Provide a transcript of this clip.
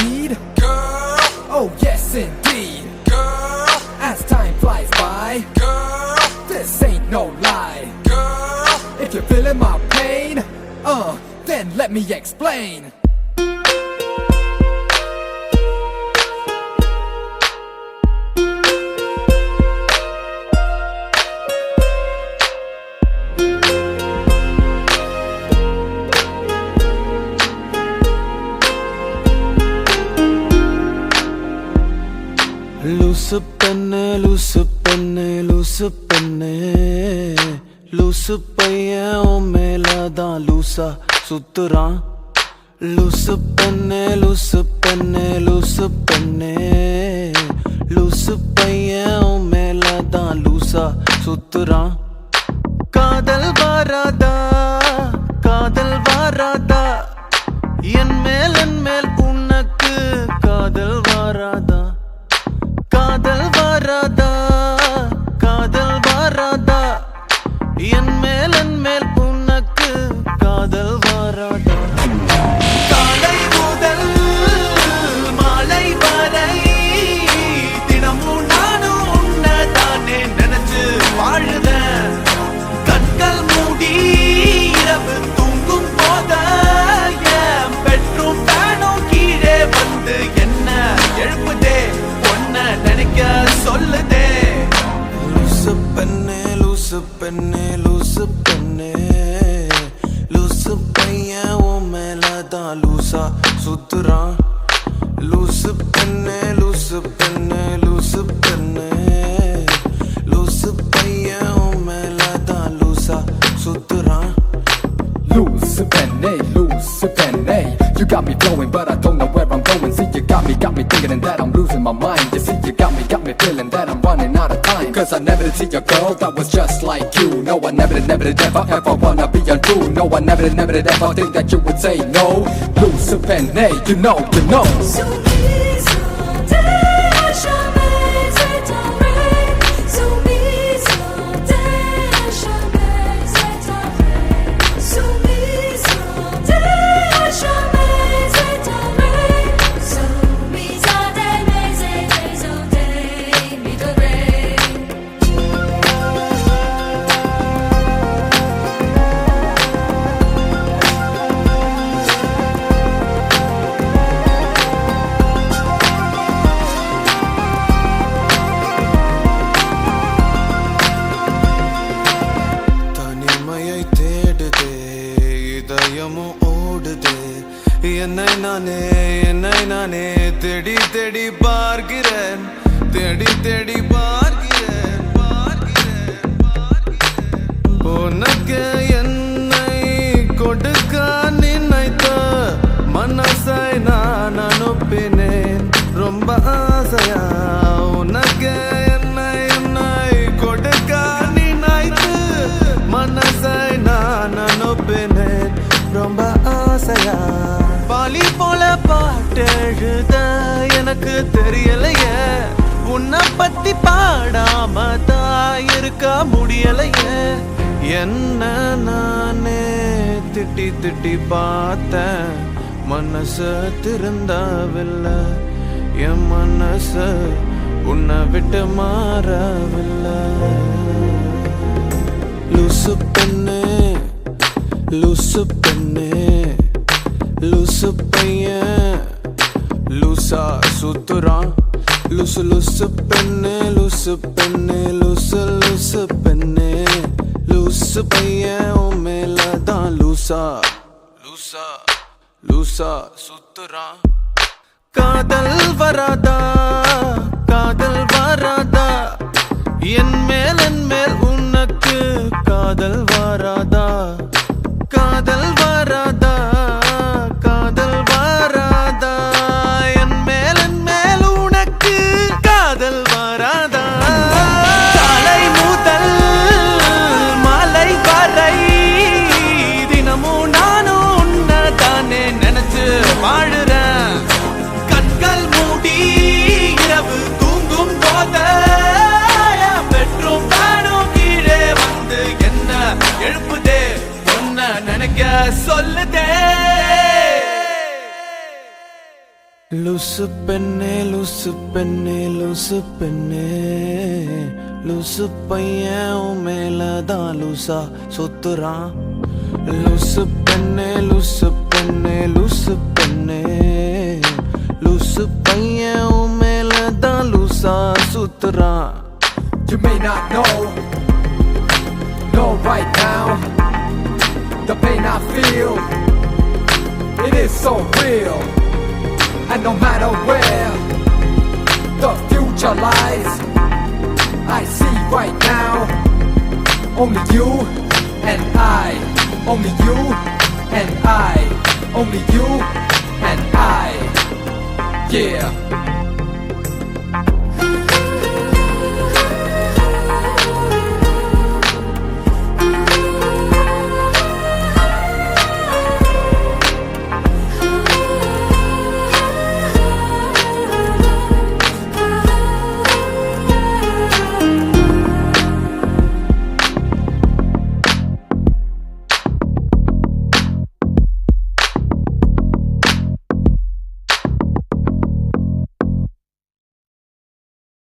need? Girl, oh yes indeed. Girl, as time flies by. Girl, this ain't no lie. Girl, if you're feeling my pain, then let me explain. லூசு பெண்ணே லூசு பெண்ணே லூசு பெண்ணே லூசு பையன் உன் மேலதான் லூசா சுத்துறான் லூசு பெண்ணே லூசு பெண்ணே லூசு பெண்ணே லூசு பையன் உன் மேலதான் லூசா சுத்துறான் காதல் வாராதா காதல் வாராதா என் மேல் உனக்கு காதல் வாராதா காதல் வாராதா காதல் வாராதா என் மேல் உனக்கு காதல் வாராதா காலை முதல் மாலை வரை தினமும் நானும் உன்னை தானே நினைச்சு வாழுதேன் கண்கள் மூடி இரவு தூங்கும் போத என் பெட்ரூம் ஃபேனும் கீழே வந்து என்ன எழுப்புதே நினைக்க சொல்லுதே லூசு பெண்ணே லூசு பெண்ணே லூசு பெண்ணே லூசு பையன் உன் மேலதான் லூசா சுத்துறான் லூசு பெண்ணே லூசு பெண்ணே லூசு பெண்ணே லூசு பையன் உன் மேலதான் லூசா சுத்துறான் Loose penny, you got me flowing, but I don't know where I'm going. See, you got me thinking that I'm losing my mind. You see, you got me feeling that I'm running out of time. Cause I never did see a girl that was just like you. No, I never did ever wanna be untrue. No, I never did ever think that you would say no. Loose penny, you know. என்னை நானே தேடி தேடி பார்க்கிறேன் தேடி தேடி பார்க்கிறேன் உனக்கு என்னை கொடுக்க நினைத்த மனசை நான் அனுப்பினேன் ரொம்ப ஆசையா உனக்கு என்னை கொடுக்க நினைத்து மனசை நான் அனுப்பினேன் ரொம்ப ஆசையா பாலி போல பாட்டெழுத எனக்கு தெரியலையே உன்னை பத்தி பாடாம தான் இருக்க முடியலையே என்ன நானே திட்டி திட்டி பார்த்தேன் மனசு திருந்தவில்லை என் மனசு உன்னை விட்டு மாறவில்லை லூசு பெண்ணே லூசு பெண்ணே லூசு பையன் லூசா சுத்துறான் லூசு லூசு பெண்ணே லூசு பெண்ணே லூசு லூசு பெண்ணே லூசு பையன் உன் மேலதான் லூசா லூசா லூசா சுத்துறான் காதல் வராதா காதல் வராதா என் மேல் உனக்கு காதல் வராதா காதல் வராதா காதல் வராதா என் மேல் உனக்கு காதல் வராதா காலை முதல் மாலை வரை தினமும் நானும் உன்னை தானே நினைச்சு வாழுறேன் கண்கள் மூடி இரவு தூங்கும் போத பெட்ரூம் ஃபேனும் கீழே வந்து என்ன எழுப்புதே லூசு பெண்ணே லூசு பெண்ணே லூசு பெண்ணே லூசு பையன் உன் மேலதான் லூசா சுத்துறான் லூசு பெண்ணே லூசு பெண்ணே லூசு பெண்ணே லூசு பையன் உன் மேலதான் லூசா சுத்துறான். You may not know right now, the pain I feel, it is so real. And no matter where the future lies, I see right now, only you and I, only you and I, only you and I, yeah.